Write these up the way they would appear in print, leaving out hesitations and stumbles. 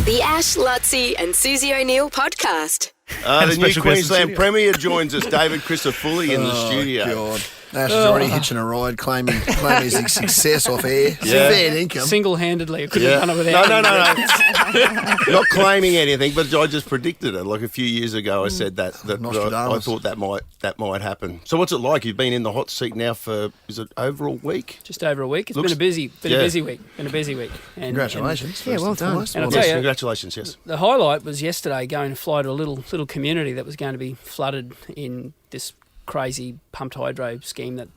The Ash, Luttsy and Susie O'Neill podcast. The new Queensland Premier joins us, David Crisafulli, in the studio. God. Ash is already hitching a ride, claiming his success off air. Yeah. Fair income. Single-handedly. I couldn't have done it without No. Not claiming anything, but I just predicted it. Like a few years ago, I said that I thought that might happen. So what's it like? You've been in the hot seat now for, is it over a week? Just over a week. It's been a busy week. And, congratulations. Well done. And I'll tell you, congratulations, yes. The highlight was yesterday going to fly to a little community that was going to be flooded in this crazy pumped hydro scheme that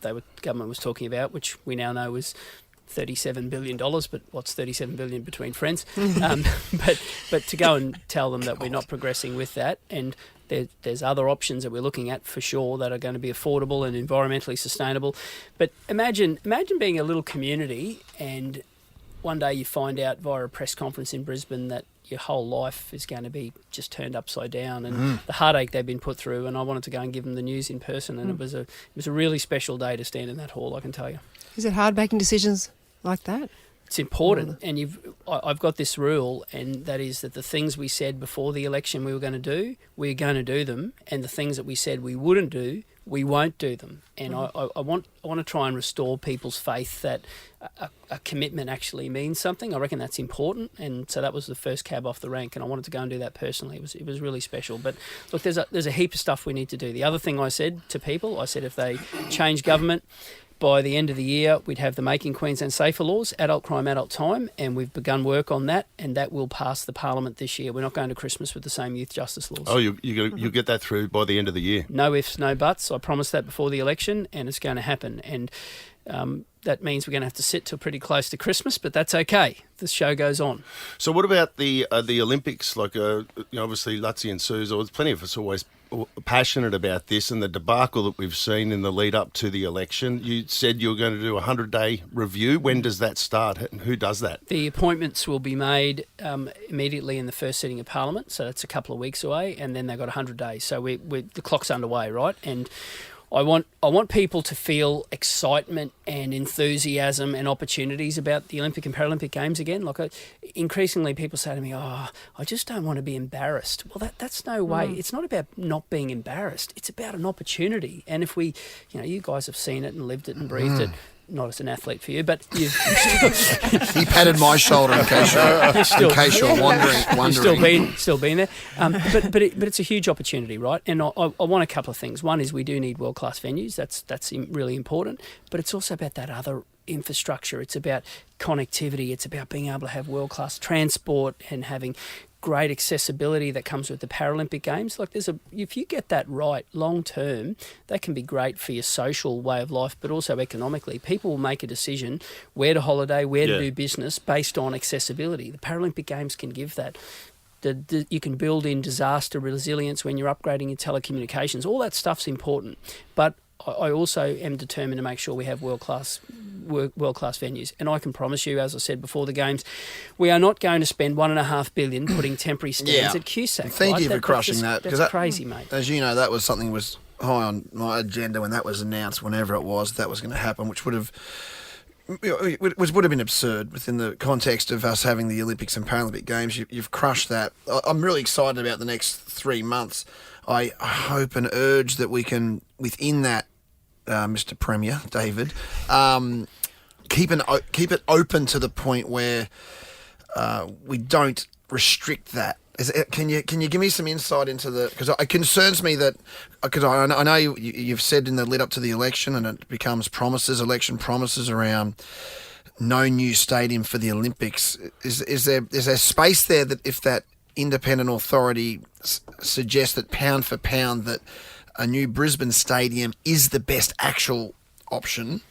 government was talking about, which we now know was $37 billion, but what's $37 billion between friends? But to go and tell them that we're not progressing with that, and there's other options that we're looking at for sure that are going to be affordable and environmentally sustainable. But imagine being a little community and one day you find out via a press conference in Brisbane that your whole life is going to be just turned upside down, and the heartache they've been put through. And I wanted to go and give them the news in person, and it was a really special day to stand in that hall, I can tell you. Is it hard making decisions like that? It's important, and I've got this rule, and that is that the things we said before the election we were going to do, we're going to do them, and the things that we said we wouldn't do, we won't do them. And I want to try and restore people's faith that a commitment actually means something. I reckon that's important, and so that was the first cab off the rank, and I wanted to go and do that personally. It was really special. But look, there's a heap of stuff we need to do. The other thing I said to people, I said if they change government, by the end of the year, we'd have the Making Queensland Safer laws, adult crime, adult time, and we've begun work on that, and that will pass the Parliament this year. We're not going to Christmas with the same youth justice laws. Oh, you'll get that through by the end of the year? No ifs, no buts. I promised that before the election, and it's going to happen. And that means we're going to have to sit till pretty close to Christmas, but that's okay. The show goes on. So what about the Olympics? Like, obviously, Luttsy and Suze, there's plenty of us always passionate about this, and the debacle that we've seen in the lead up to the election. You said you were going to do a 100-day review. When does that start, and who does that? The appointments will be made immediately in the first sitting of Parliament, so that's a couple of weeks away, and then they've got 100 days. So the clock's underway, right? And I want people to feel excitement and enthusiasm and opportunities about the Olympic and Paralympic Games again. Like increasingly people say to me, I just don't want to be embarrassed. Well, that's no way. It's not about not being embarrassed. It's about an opportunity. And if we, you guys have seen it and lived it and breathed it. Not as an athlete for you, but you've he patted my shoulder in case you're wondering. Still been there. But it's a huge opportunity, right? And I want a couple of things. One is we do need world-class venues. That's really important. But it's also about that other infrastructure. It's about connectivity. It's about being able to have world-class transport and having great accessibility that comes with the Paralympic Games. Like if you get that right long term, that can be great for your social way of life, but also economically. People will make a decision where to holiday, where to do business based on accessibility. The Paralympic Games can give that. You can build in disaster resilience when you're upgrading your telecommunications. All that stuff's important, but I also am determined to make sure we have world-class venues. And I can promise you, as I said before the Games, we are not going to spend $1.5 billion putting temporary stands at QSAC. Thank you for crushing that. That's crazy, mate. As you know, that was something that was high on my agenda when that was announced, whenever it was that was going to happen, which would have been absurd within the context of us having the Olympics and Paralympic Games. You've crushed that. I'm really excited about the next 3 months. I hope and urge that we can, within that, Mr. Premier David, keep it open to the point where we don't restrict that. Can you give me some insight into because it concerns me that, because I know you've said in the lead up to the election, and it becomes election promises around no new stadium for the Olympics. Is there space there that if that independent authority suggests that pound for pound that a new Brisbane stadium is the best actual option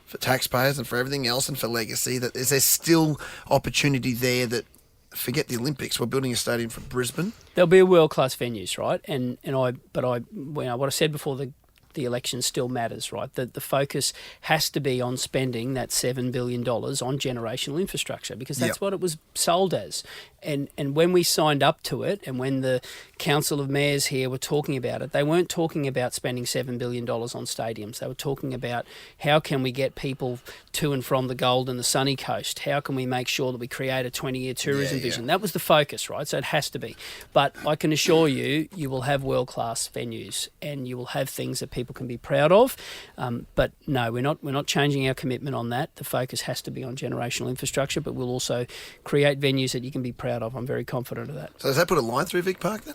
for taxpayers and for everything else and for legacy, that is there still opportunity there that, forget the Olympics, we're building a stadium for Brisbane? There'll be world-class venues, right? What I said before the election still matters, right? The focus has to be on spending that $7 billion on generational infrastructure, because that's what it was sold as. And when we signed up to it, and when the Council of Mayors here were talking about it, they weren't talking about spending $7 billion on stadiums. They were talking about how can we get people to and from the Gold and the sunny coast? How can we make sure that we create a 20-year tourism vision? That was the focus, right? So it has to be. But I can assure you, you will have world-class venues and you will have things that people can be proud of. But no, we're not changing our commitment on that. The focus has to be on generational infrastructure, but we'll also create venues that you can be proud of. I'm very confident of that. So does that put a line through Vic Park then?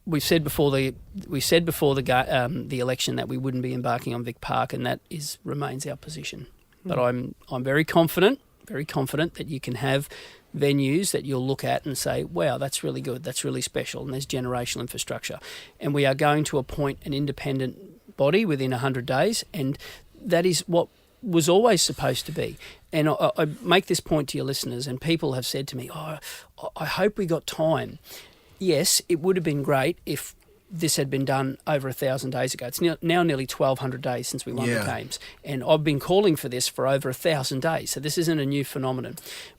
We said before the election that we wouldn't be embarking on Vic Park, and that remains our position. But I'm very confident that you can have venues that you'll look at and say, wow, that's really good, that's really special, and there's generational infrastructure. And we are going to appoint an independent body within 100 days, and that is what was always supposed to be. And I make this point to your listeners, and people have said to me, I hope we got time. Yes, it would have been great if this had been done over 1,000 days ago. It's now nearly 1,200 days since we won the games. And I've been calling for this for over 1,000 days. So this isn't a new phenomenon.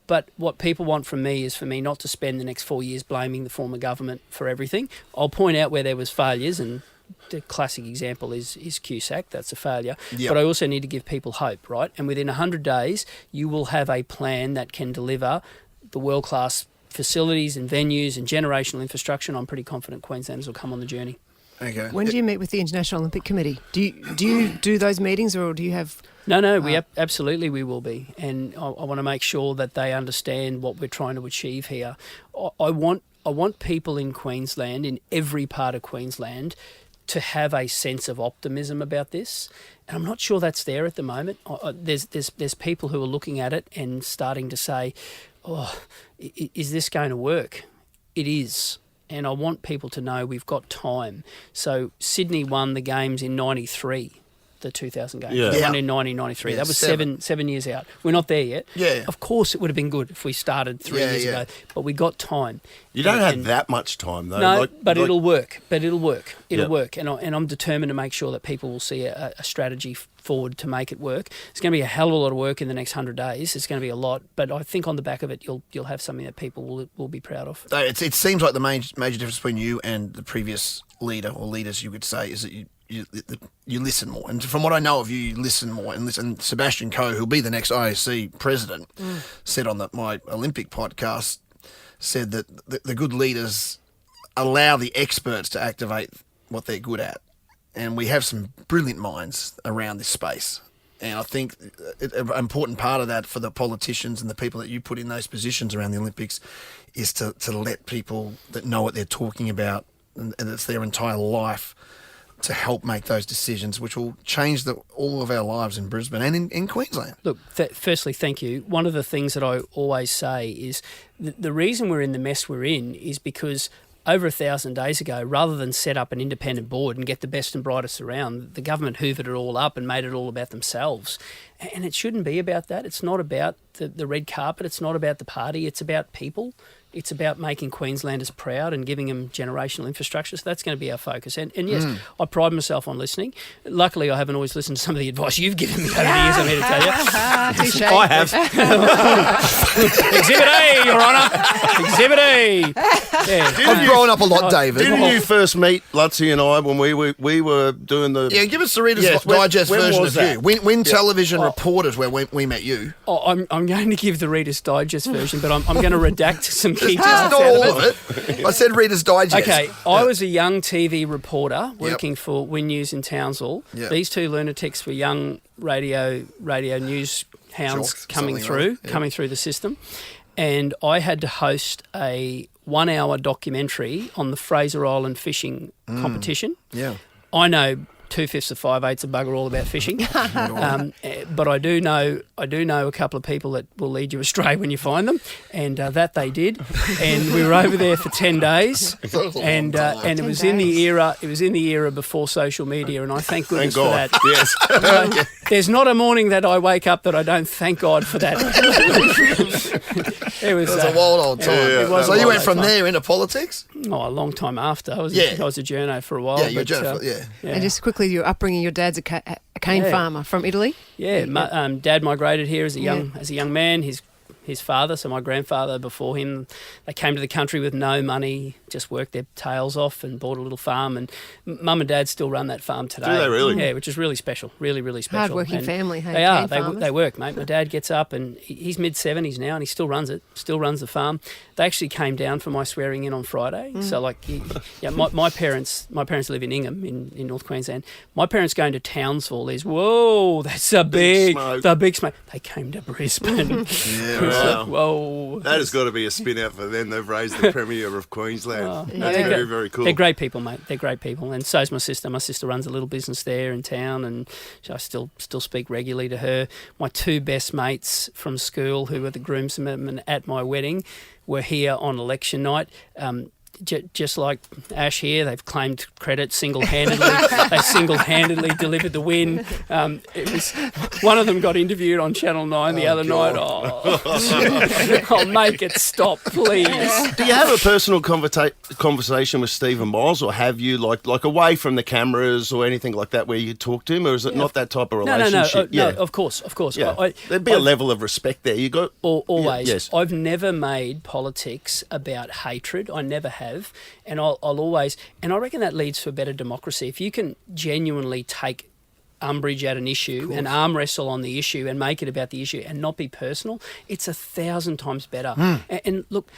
But what people want from me is for me not to spend the next 4 years blaming the former government for everything. I'll point out where there was failures, and the classic example is QSAC. That's a failure. Yep. But I also need to give people hope, right? And within 100 days, you will have a plan that can deliver the world-class facilities and venues and generational infrastructure, and I'm pretty confident Queenslanders will come on the journey. Okay. When do you meet with the International Olympic Committee? Do you do those meetings, or do you have... No, we absolutely we will be, and I want to make sure that they understand what we're trying to achieve here. I want people in Queensland, in every part of Queensland, to have a sense of optimism about this, and I'm not sure that's there at the moment. There's people who are looking at it and starting to say, oh, is this going to work? It is. And I want people to know we've got time. So Sydney won the games in 93, the 2000 games. They won in 1993. That was seven years out. We're not there yet. Yeah. Of course, it would have been good if we started 3 years ago, but we got time. You don't have that much time, though. No, it'll work. It'll work. And I'm determined to make sure that people will see a strategy forward to make it work. It's going to be a hell of a lot of work in the next 100 days. It's going to be a lot, but I think on the back of it, you'll have something that people will be proud of. It seems like the major difference between you and the previous leader or leaders, you would say, is that you listen more. And from what I know of you, you listen more. And Sebastian Coe, who'll be the next IOC president, said on my Olympic podcast, said that the good leaders allow the experts to activate what they're good at. And we have some brilliant minds around this space. And I think an important part of that for the politicians and the people that you put in those positions around the Olympics is to let people that know what they're talking about and it's their entire life to help make those decisions, which will change all of our lives in Brisbane and in Queensland. Look, firstly, thank you. One of the things that I always say is the reason we're in the mess we're in is because over 1,000 days ago, rather than set up an independent board and get the best and brightest around, the government hoovered it all up and made it all about themselves. And it shouldn't be about that. It's not about the red carpet. It's not about the party. It's about people. It's about making Queenslanders proud and giving them generational infrastructure. So that's going to be our focus. And yes, I pride myself on listening. Luckily, I haven't always listened to some of the advice you've given me over the years, I'm here to tell you. I have. Exhibit A, Your Honour. Exhibit A. Yeah. I've grown up a lot, David. Didn't you first meet Luttsy and I when we were doing the... Yeah, give us the Reader's Digest version of you. When television reporters where we met you. I'm going to give the Reader's Digest version, but I'm going to redact some key Just not all of it. I said Reader's Digest. Okay, I was a young TV reporter working for Win News in Townsville. Yep. These two lunatics were young radio news hounds coming through the system. And I had to host a 1 hour documentary on the Fraser Island fishing competition. Yeah. I know 2/5 of 5/8 of bugger all about fishing, but I do know a couple of people that will lead you astray when you find them, and that they did. And we were over there for 10 days, and it was in the era before social media, and I thank goodness for that. Yes, there's not a morning that I wake up that I don't thank God for that. It was a wild old time. So you went from there into politics? Oh, a long time after. I was a journo for a while. Yeah, you were a journo. And just quickly, your upbringing. Your dad's a cane farmer from Italy. Yeah, Dad migrated here as a young man. His his father, so my grandfather before him, they came to the country with no money, just worked their tails off and bought a little farm. And Mum and Dad still run that farm today. Do they really? Yeah, which is really special, really, really special. Hard-working And family, hey? They are. Farmers. They work, mate. My dad gets up and he's mid-70s now and he still runs it, still runs the farm. They actually came down for my swearing in on Friday. So, my parents live in Ingham in North Queensland. My parents going to Townsville is, whoa, that's a big smoke. They came to Brisbane. Yeah, wow. Whoa. That has got to be a spin out for them. They've raised the Premier of Queensland. That's Yeah. very, very cool. They're great people, mate. They're great people. And so's my sister. My sister runs a little business there in town and I still speak regularly to her. My two best mates from school who were the groomsmen at my wedding were here on election night. Just like Ash here, they've claimed credit single-handedly. They single-handedly delivered the win. It was one of them got interviewed on Channel 9 the other night. I'll make it stop, please. Do you have a personal conversation with Stephen Miles, or have you like away from the cameras or anything like that, where you talk to him, or is it not that type of relationship? No, of course. Yeah. There'd be a level of respect there. You got always. Yes. I've never made politics about hatred. I never have, and I'll always. And I reckon that leads to a better democracy. If you can genuinely take umbrage at an issue and arm wrestle on the issue and make it about the issue and not be personal, it's 1,000 times better. And look,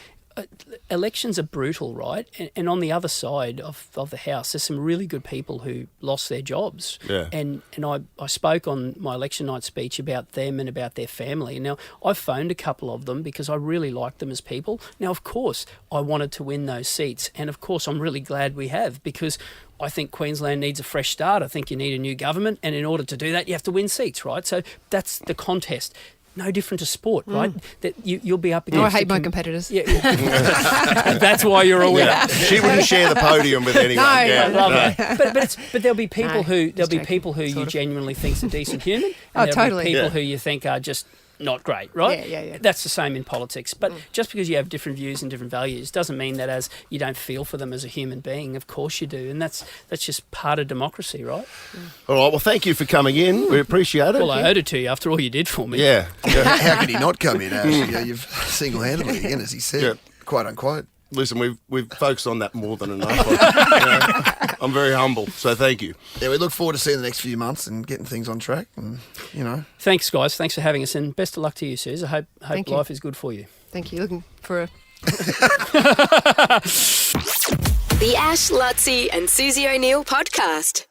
elections are brutal, right? And on the other side of the house, there's some really good people who lost their jobs. Yeah. And I spoke on my election night speech about them and about their family. And now I've phoned a couple of them because I really like them as people. Now, of course, I wanted to win those seats. And of course, I'm really glad we have, because I think Queensland needs a fresh start. I think you need a new government. And in order to do that, you have to win seats, right? So that's the contest. No different to sport, right? That you'll be up against. I hate my competitors. Yeah. That's why you're a winner. Yeah. She wouldn't share the podium with anyone. No, yeah. I Love it. But there'll be people No, who you genuinely think's a decent human. And there'll totally. be people Yeah. who you think are just not great, right? Yeah. That's the same in politics. But just because you have different views and different values doesn't mean that as you don't feel for them as a human being. Of course you do, and that's just part of democracy, right? All right. Well, thank you for coming in. We appreciate it. Well, I owed it to you after all you did for me. Yeah. How could he not come in, Ash? Yeah, you've single-handedly, again, as he said, Yeah. quote unquote. Listen, we've focused on that more than enough. I'm very humble, so thank you. Yeah, we look forward to seeing the next few months and getting things on track. And Thanks, guys. Thanks for having us, and best of luck to you, Suze. I hope Thank you. life is good for you. Thank you. Looking for a The Ash, Luttsy and Susie O'Neill podcast.